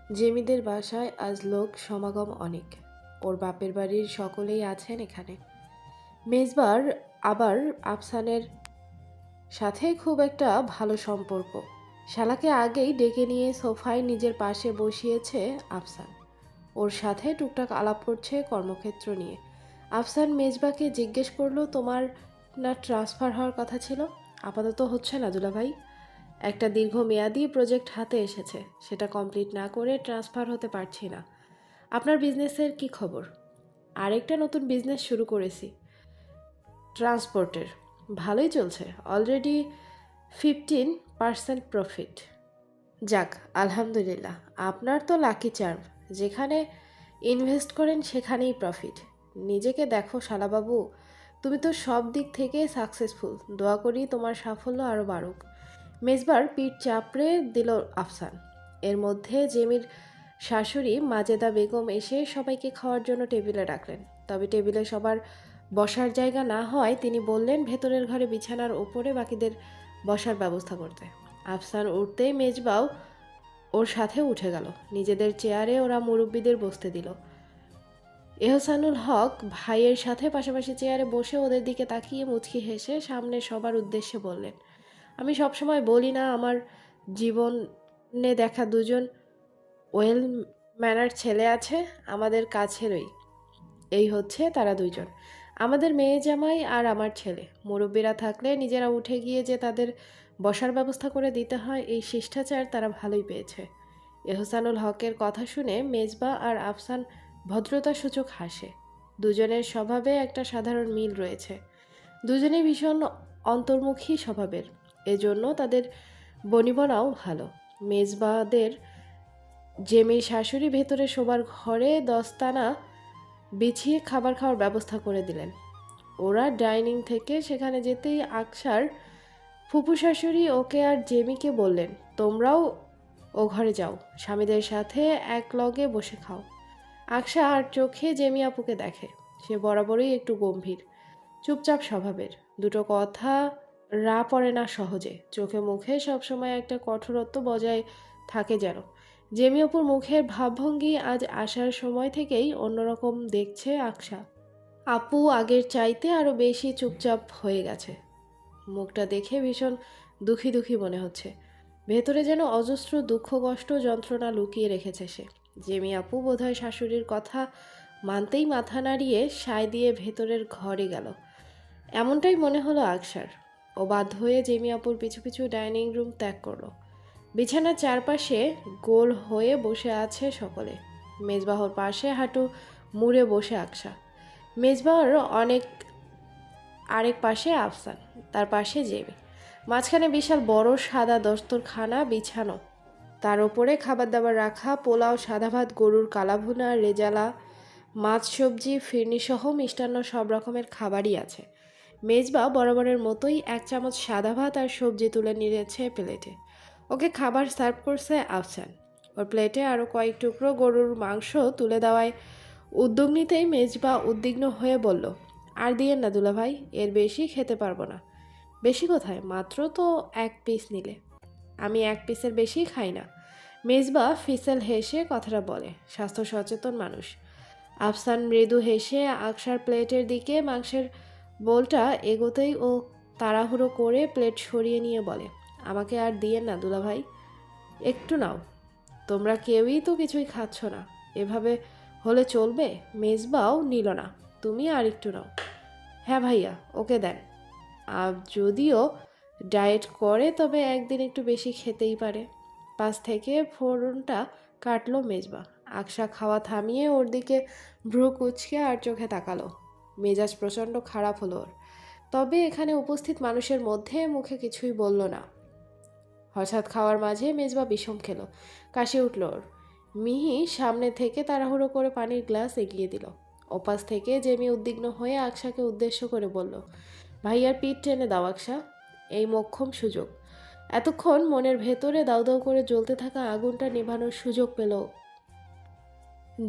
জেমিদের বাসায় আজ লোক সমাগম অনেক। ওর বাপের বাড়ির সকলেই আছেন এখানে। মেজবার আবার আফসানের সাথে খুব একটা ভালো সম্পর্ক। শালাকে আগেই ডেকে নিয়ে সোফায় নিজের পাশে বসিয়েছে আফসান। ওর সাথে টুকটাক আলাপ করছে কর্মক্ষেত্র নিয়ে। আফসান মেজবাকে জিজ্ঞেস করলো, তোমার না ট্রান্সফার হওয়ার কথা ছিল? আপাতত হচ্ছে না দুলাভাই। একটা দীর্ঘমেয়াদী প্রজেক্ট হাতে এসেছে, সেটা কমপ্লিট না করে ট্রান্সফার হতে পারছি না। আপনার বিজনেসের কি খবর? আরেকটা নতুন বিজনেস শুরু করেছি, ট্রান্সপোর্টের। ভালোই চলছে, অলরেডি 15% প্রফিট। যাক, আলহামদুলিল্লাহ। আপনার তো লাকি চার্ম, যেখানে ইনভেস্ট করেন সেখানেই প্রফিট। নিজেকে দেখো শালাবাবু, তুমি তো সব দিক থেকে সাকসেসফুল। দোয়া করি তোমার সাফল্য আরও বাড়ুক। মেজবার পিঠ চাপড়ে দিল আফসান। এর মধ্যে জেমির শাশুড়ি মাজেদা বেগম এসে সবাইকে খাওয়ার জন্য টেবিলে ডাকলেন। তবে টেবিলে সবার বসার জায়গা না হওয়ায় তিনি বললেন ভেতরের ঘরে বিছানার ওপরে বাকিদের বসার ব্যবস্থা করতে। আফসান উঠতেই মেজবাও ওর সাথে উঠে গেল। নিজেদের চেয়ারে ওরা মুরব্বীদের বসতে দিল। এহসানুল হক ভাইয়ের সাথে পাশাপাশি চেয়ারে বসে ওদের দিকে তাকিয়ে মুচকি হেসে সামনে সবার উদ্দেশ্যে বললেন, আমি সবসময় বলি না, আমার জীবনে দেখা দুজন ওয়েল ম্যানার ছেলে আছে আমাদের কাছেরই। এই হচ্ছে তারা দুইজন, আমাদের মেয়ে জামাই আর আমার ছেলে। মুরব্বীরা থাকলে নিজেরা উঠে গিয়ে যে তাদের বসার ব্যবস্থা করে দিতে হয়, এই শিষ্টাচার তারা ভালোই পেয়েছে। এহসানুল হকের কথা শুনে মেজবা আর আফসান ভদ্রতাসূচক হাসে। দুজনের স্বভাবে একটা সাধারণ মিল রয়েছে। দুজনেই ভীষণ অন্তর্মুখী স্বভাবের, এজন্য তাদের বনিবনাও ভালো। মেজবাদের জেমির শাশুড়ি ভেতরে শোবার ঘরে দস্তানা বিছিয়ে খাবার খাওয়ার ব্যবস্থা করে দিলেন। ওরা ডাইনিং থেকে সেখানে যেতেই আকসার ফুপু শাশুড়ি ওকে আর জেমিকে বললেন, তোমরাও ও ঘরে যাও, স্বামীদের সাথে এক লগে বসে খাও। আকসা আর চোখে জেমি আপুকে দেখে। সে বরাবরই একটু গম্ভীর, চুপচাপ স্বভাবের। দুটো কথা রা পড়ে না সহজে। চোখে মুখে সবসময় একটা কঠোরত্ব বজায় থাকে যেন। জেমি আপুর মুখের ভাবভঙ্গি আজ আসার সময় থেকেই অন্যরকম দেখছে আকসা। আপু আগের চাইতে আরও বেশি চুপচাপ হয়ে গেছে। মুখটা দেখে ভীষণ দুঃখী দুঃখী মনে হচ্ছে। ভেতরে যেন অজস্র দুঃখ কষ্ট যন্ত্রণা লুকিয়ে রেখেছে সে। জেমি আপু বোধহয় শাশুড়ির কথা মানতেই মাথা নাড়িয়ে সায় দিয়ে ভেতরের ঘরে গেল, এমনটাই মনে হলো আকসার। ও বাধ্য হয়ে জেমি আপুর পিছু পিছু ডাইনিং রুম ত্যাগ করলো। বিছানার চারপাশে গোল হয়ে বসে আছে সকলে। মেজবাহর পাশে হাঁটু মুড়ে বসে আকসা। মেজবাহর আরেক পাশে আফসান, তার পাশে জেমি। মাঝখানে বিশাল বড় সাদা দস্তরখানা বিছানো, তার ওপরে খাবার দাবার রাখা, পোলাও, সাদা ভাত, গরুর কালাভুনা, রেজালা, মাছ, সবজি, ফিরনিসহ মিষ্টান্ন সব রকমের খাবারই আছে। মেজবা বরাবরের মতোই 1 চামচ সাদা ভাত আর সবজি তুলে নিয়েছে প্লেটে। ওকে খাবার সার্ভ করছে আফসান। ওর প্লেটে আরও কয়েক টুকরো গরুর মাংস তুলে দেওয়ায় উদ্যোগ নিতেই মেজবা উদ্বিগ্ন হয়ে বলল, আর দিয়েন না দুলাভাই, এর বেশি খেতে পারবো না। বেশি কোথায়, মাত্র তো 1 পিস নিলে। আমি 1 পিসের বেশি খাই না। মেজবা ফিসেল হেসে কথাটা বলে, স্বাস্থ্য সচেতন মানুষ। আফসান মৃদু হেসে আকসার প্লেটের দিকে মাংসের বোলটা এগোতেই ও তাড়াহুড়ো করে প্লেট সরিয়ে নিয়ে বলে, আমাকে আর দিয়েন না দুলাভাই, একটু নাও। তোমরা কেউই তো কিছুই খাচ্ছ না, এভাবে হলে চলবে? মেজবাও নিল না, তুমি আর একটু নাও। হ্যাঁ ভাইয়া, ওকে দেন। যদিও ডায়েট করে, তবে একদিন একটু বেশি খেতেই পারে। পাশ থেকে ফোড়নটা কাটলো মেজবা। আকসা খাওয়া থামিয়ে ওর দিকে ভ্রু কুঁচকে আর চোখে তাকালো। মেজাজ প্রচণ্ড খারাপ হলো ওর। তবে এখানে উপস্থিত মানুষের মধ্যে মুখে কিছুই বলল না। হঠাৎ খাওয়ার মাঝে মেজবা বিষম খেলো, কাশি উঠল ওর। মিহি সামনে থেকে তাড়াহুড়ো করে পানির গ্লাস এগিয়ে দিল। ওপাশ থেকে জেমি উদ্বিগ্ন হয়ে আকসাকে উদ্দেশ্য করে বলল, ভাইয়ার পিঠ টেনে দাও আকসা, এই মোক্ষম সুযোগ। এতক্ষণ মনের ভেতরে দাউ দাউ করে জ্বলতে থাকা আগুনটা নেভানোর সুযোগ পেল।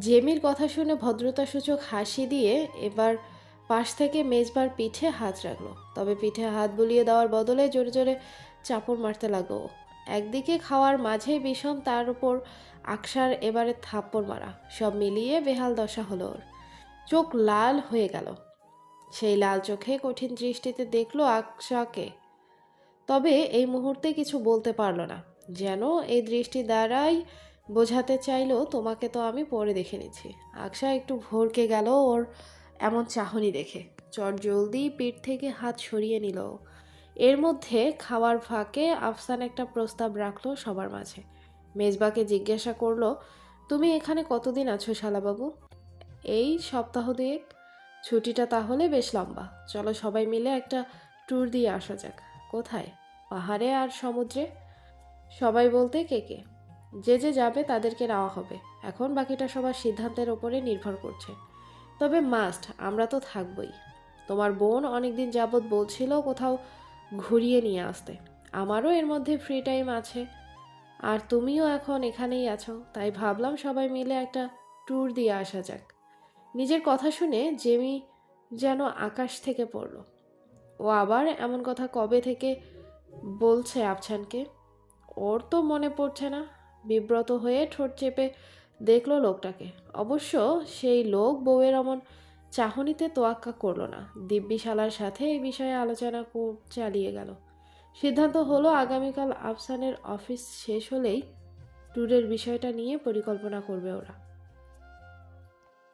জেমির কথা শুনে ভদ্রতাসূচক হাসি দিয়ে এবার পাশ থেকে মেজবার পিঠে হাত রাখলো। তবে পিঠে হাত বুলিয়ে দেওয়ার বদলে জোরে জোরে চাপড় মারতে লাগলো। একদিকে খাওয়ার মাঝে বিষম, তার উপর আকসার এবারে থাপ্পড় মারা, সব মিলিয়ে বেহাল দশা হলো ওর। চোখ লাল হয়ে গেল। সেই লাল চোখে কঠিন দৃষ্টিতে দেখলো আকসাকে, তবে এই মুহূর্তে কিছু বলতে পারল না। যেন এই দৃষ্টি দ্বারাই বোঝাতে চাইলো, তোমাকে তো আমি পরে দেখে নিচ্ছি। আকসা একটু ভরকে গেল ওর এমন চাহনি দেখে। চট জলদি পিঠ থেকে হাত সরিয়ে নিল। এর মধ্যে খাওয়ার ফাঁকে আফসান একটা প্রস্তাব রাখলো সবার মাঝে। মেজবাকে জিজ্ঞাসা করলো, তুমি এখানে কতদিন আছো শালাবাবু? এই সপ্তাহ দুয়েক। ছুটিটা তাহলে বেশ লম্বা। চলো সবাই মিলে একটা ট্যুর দিয়ে আসা যাক। কোথায়? পাহাড়ে আর সমুদ্রে? সবাই বলতে কে কে? যে যে যাবে তাদেরকে নেওয়া হবে। এখন বাকিটা সবার সিদ্ধান্তের ওপরে নির্ভর করছে। তবে মাস্ট, আমরা তো থাকবই। তোমার বোন অনেকদিন যাবৎ বলছিল কোথাও ঘুরিয়ে নিয়ে আসতে। আমারও এর মধ্যে ফ্রি টাইম আছে, আর তুমিও এখন এখানেই আছো, তাই ভাবলাম সবাই মিলে একটা ট্যুর দিয়ে আসা যাক। নিজের কথা শুনে জেমি যেন আকাশ থেকে পড়ল। ও আবার এমন কথা কবে থেকে বলছে আফছানকে? ওর তো মনে পড়ছে না। বিব্রত হয়ে ঠোঁট চেপে দেখল লোকটাকে। অবশ্য সেই লোক বউয়ের অমন চাহনিতে তোয়াক্কা করল না। দিব্যিশালার সাথে এই বিষয়ে আলোচনা চালিয়ে গেল। সিদ্ধান্ত হলো আগামীকাল আফসানের অফিস শেষ হলেই ট্যুরের বিষয়টা নিয়ে পরিকল্পনা করবে ওরা।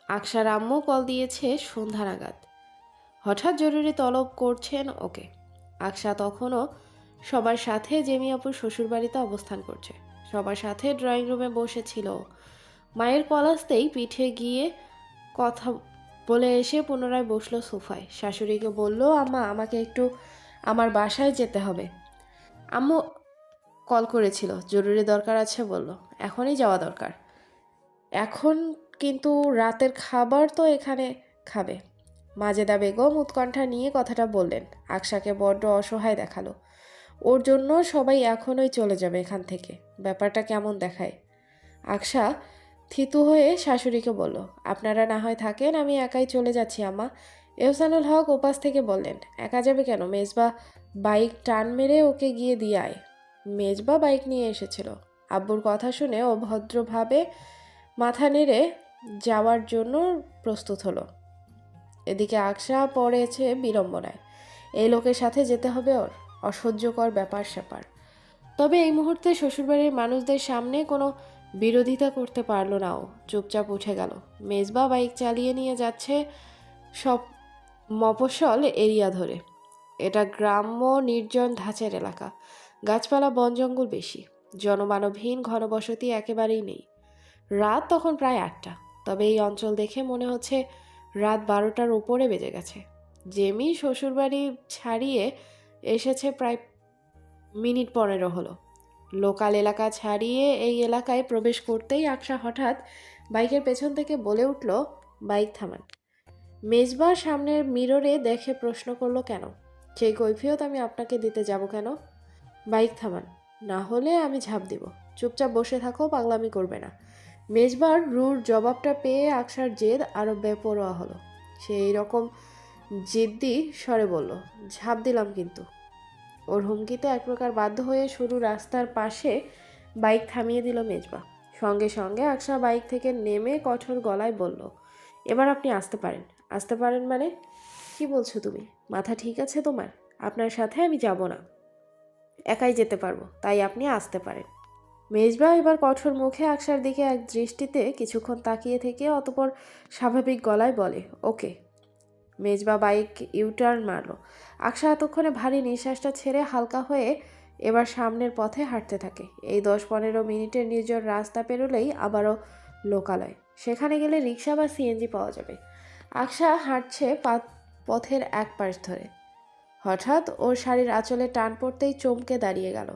আকসার আম্মু কল দিয়েছে সন্ধ্যা নাগাদ। হঠাৎ জরুরি তলব করছেন ওকে। আকসা তখনও সবার সাথে জেমি আপুর শ্বশুরবাড়িতে অবস্থান করছে। সবার সাথে ড্রয়িং রুমে বসেছিল। মায়ের কল আসতেই পিঠে গিয়ে কথা বলে এসে পুনরায় বসলো সোফায়। শাশুড়িকে বলল, আম্মা আমাকে একটু আমার বাসায় যেতে হবে। আম্মু কল করেছিল, জরুরি দরকার আছে বলল। এখনই যাওয়া দরকার। এখন কিন্তু রাতের খাবার তো এখানে খাবে। মাজেদা বেগম উৎকণ্ঠা নিয়ে কথাটা বললেন। আকসাকে বড্ড অসহায় দেখালো। ওর জন্য সবাই এখনই চলে যাবে এখান থেকে। ব্যাপারটা কেমন দেখায়? আকসা থিতু হয়ে শাশুড়িকে বলল, আপনারা না হয় থাকেন, আমি একাই চলে যাচ্ছি আম্মা। এহসানুল হক ওপাশ থেকে বললেন, একা যাবে কেন? মেজবা বাইক টান মেরে ওকে গিয়ে দিয়ে আয়। মেজবা বাইক নিয়ে এসেছিল। আব্বুর কথা শুনে ও ভদ্রভাবে মাথা নেড়ে যাওয়ার জন্য প্রস্তুত হলো। এদিকে আকসা পড়েছে বিড়ম্বনায়। এই লোকের সাথে যেতে হবে ওর। অসহ্যকর ব্যাপার স্যাপার। তবে এই মুহূর্তে শ্বশুরবাড়ির মানুষদের সামনে কোনো বিরোধিতা করতে পারল না ও। চুপচাপ উঠে গেল। মেজবা বাইক চালিয়ে নিয়ে যাচ্ছে সব মফস্বল এরিয়া ধরে। এটা গ্রাম্য নির্জন ধাঁচের এলাকা। গাছপালা বন জঙ্গল বেশি। জনমানবহীন ঘনবসতি একেবারেই নেই। রাত তখন প্রায় 8টা। তবে এই অঞ্চল দেখে মনে হচ্ছে রাত 12টার উপরে বেজে গেছে। জেমি শ্বশুরবাড়ি ছাড়িয়ে এসেছে প্রায় মিনিট 15 হলো। লোকাল এলাকা ছাড়িয়ে এই এলাকায় প্রবেশ করতেই আকসা হঠাৎ বাইকের পেছন থেকে বলে উঠল, বাইক থামান। মেজবা সামনের মিররে দেখে প্রশ্ন করলো, কেন? সেই কৈফিয়ত আমি আপনাকে দিতে যাব কেন? বাইক থামান, না হলে আমি ঝাঁপ দিব। চুপচাপ বসে থাকো, পাগলামি করবে না। মেজবার রুর জবাবটা পেয়ে আকসার জেদ আরো বেপরোয়া হলো। সে এইরকম জিদ্দি স্বরে বলল, ঝাঁপ দিলাম কিন্তু। ওর হুমকিতে এক প্রকার বাধ্য হয়ে সরু রাস্তার পাশে বাইক থামিয়ে দিল মেজবা। সঙ্গে সঙ্গে আকসা বাইক থেকে নেমে কঠোর গলায় বলল, এবার আপনি আসতে পারেন। আসতে পারেন মানে? কি বলছো তুমি? মাথা ঠিক আছে তোমার? আপনার সাথে আমি যাব না, একাই যেতে পারবো, তাই আপনি আসতে পারেন। মেজবা এবার কঠোর মুখে আকসার দিকে এক দৃষ্টিতে কিছুক্ষণ তাকিয়ে থেকে অতপর স্বাভাবিক গলায় বলে, ওকে। মেজবা বাইক ইউটার্ন মারল। আকসা এতক্ষণে ভারী নিঃশ্বাসটা ছেড়ে হালকা হয়ে এবার সামনের পথে হাঁটতে থাকে। এই 10-15 মিনিটের নির্জন রাস্তা পেরোলেই আবারও লোকালয়। সেখানে গেলে রিক্সা বা সিএনজি পাওয়া যাবে। আকসা হাঁটছে পথের এক পাশ ধরে। হঠাৎ ওর শাড়ির আঁচলে টান পড়তেই চমকে দাঁড়িয়ে গেল।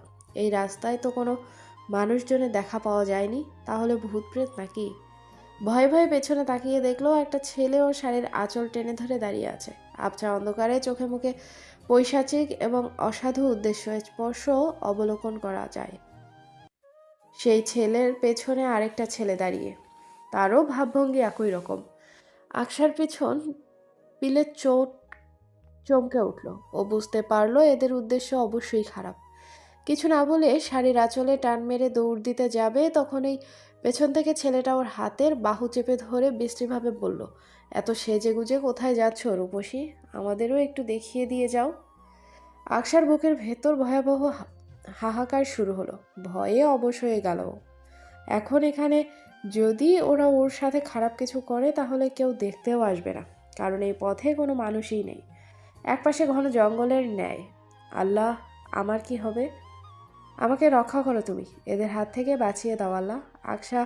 এই রাস্তায় তো কোনো মানুষজনের দেখা পাওয়া যায়নি, তাহলে ভূতপ্রেত নাকি? ভয়ে ভয়ে পেছনে তাকিয়ে দেখলো একটা ছেলে ওর শাড়ির আঁচল টেনে ধরে দাঁড়িয়ে আছে। আবছা অন্ধকারে চোখে মুখে পৈশাচিক এবং অসাধু উদ্দেশ্য স্পর্শ অবলোকন করা যায়। সেই ছেলের পেছনে আরেকটা ছেলে দাঁড়িয়ে, তারও ভাবভঙ্গি একই রকম। আকসার পেছন পিলে চমকে উঠল। ও বুঝতে পারলো এদের উদ্দেশ্য অবশ্যই খারাপ। কিছু না বলে শাড়ির আঁচলে টান মেরে দৌড় দিতে যাবে, তখনই পেছন থেকে ছেলেটা ওর হাতের বাহু চেপে ধরে বিশ্রীভাবে বলল, এত সেজে গুজে কোথায় যাচ্ছ রূপসী? আমাদেরও একটু দেখিয়ে দিয়ে যাও। আকশার বুকের ভেতর ভয়াবহ হাহাকার শুরু হলো। ভয়ে অবশ হয়ে গেল ও। এখন এখানে যদি ওরা ওর সাথে খারাপ কিছু করে তাহলে কেউ দেখতেও আসবে না, কারণ এই পথে কোনো মানুষই নেই। একপাশে ঘন জঙ্গলের ন্যায়। আল্লাহ, আমার কি হবে? আমাকে রক্ষা করো তুমি, এদের হাত থেকে বাঁচিয়ে দাও আল্লাহ। আকশা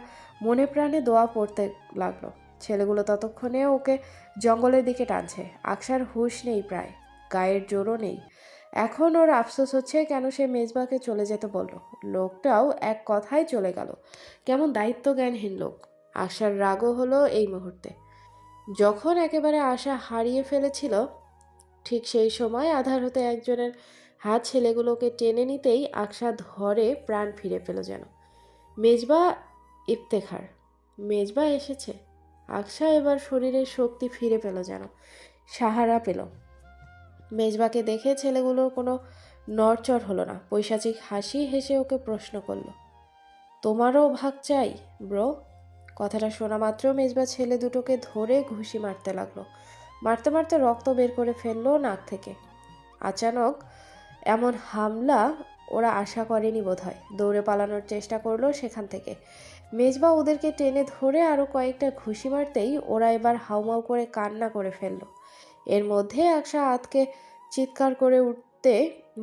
মনে প্রাণে দোয়া পড়তে লাগলো। ছেলেগুলো ততক্ষণে ওকে জঙ্গলের দিকে টানছে। আকশার হুঁশ নেই, প্রায় গায়ের জোরও নেই। এখন ওর আফসোস হচ্ছে কেন সে মেজবাকে চলে যেতে বলল। লোকটাও এক কথায় চলে গেল। কেমন দায়িত্বজ্ঞানহীন লোক। আশার রাগও হলো এই মুহূর্তে। যখন একেবারে আশা হারিয়ে ফেলেছিল, ঠিক সেই সময় আধার হতে একজনের হাত ছেলেগুলোকে টেনে নিতেই আকশা ধরে প্রাণ ফিরে পেল যেন। মেজবা, ইফতেখার। মেজবা এসেছে। আকশা এবার শরীরের শক্তি ফিরে পেল যেন, সাহারা পেল। মেজবাকে দেখে ছেলেগুলোর কোনো নড়চড় হলো না। পৈশাচিক হাসি হেসে ওকে প্রশ্ন করল, তোমারও ভাগ চাই ব্রো? কথাটা শোনা মাত্র মেজবা ছেলে দুটোকে ধরে ঘুষি মারতে লাগলো। মারতে মারতে রক্ত বের করে ফেললো নাক থেকে। আচানক এমন হামলা ওরা আশা করেনি বোধহয়। দৌড়ে পালানোর চেষ্টা করলো সেখান থেকে। মেজবা ওদেরকে টেনে ধরে আরও কয়েকটা ঘুষি মারতেই ওরা এবার হাউমাউ করে কান্না করে ফেললো। এর মধ্যে আকশা আতকে চিৎকার করে উঠতে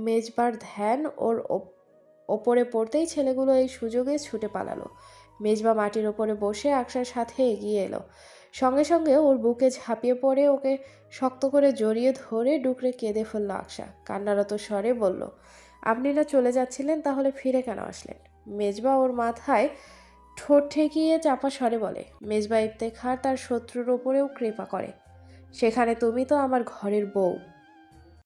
মেজবার ধ্যান ওর ওপরে পড়তেই ছেলেগুলো এই সুযোগে ছুটে পালালো। মেজবা মাটির ওপরে বসে আকশার সাথে এগিয়ে এলো। সঙ্গে সঙ্গে ওর বুকে ঝাঁপিয়ে পড়ে ওকে শক্ত করে জড়িয়ে ধরে ডুকরে কেঁদে ফেলল আকশা। কান্নারত স্বরে বলল, আপনি না চলে যাচ্ছিলেন, তাহলে ফিরে কেন আসলেন? মেজবা ওর মাথায় ঠোঁট ঠেকিয়ে চাপা স্বরে বলে, মেজবা ইফতেখার তার শত্রুর ওপরেও কৃপা করে। সেখানে তুমি তো আমার ঘরের বউ।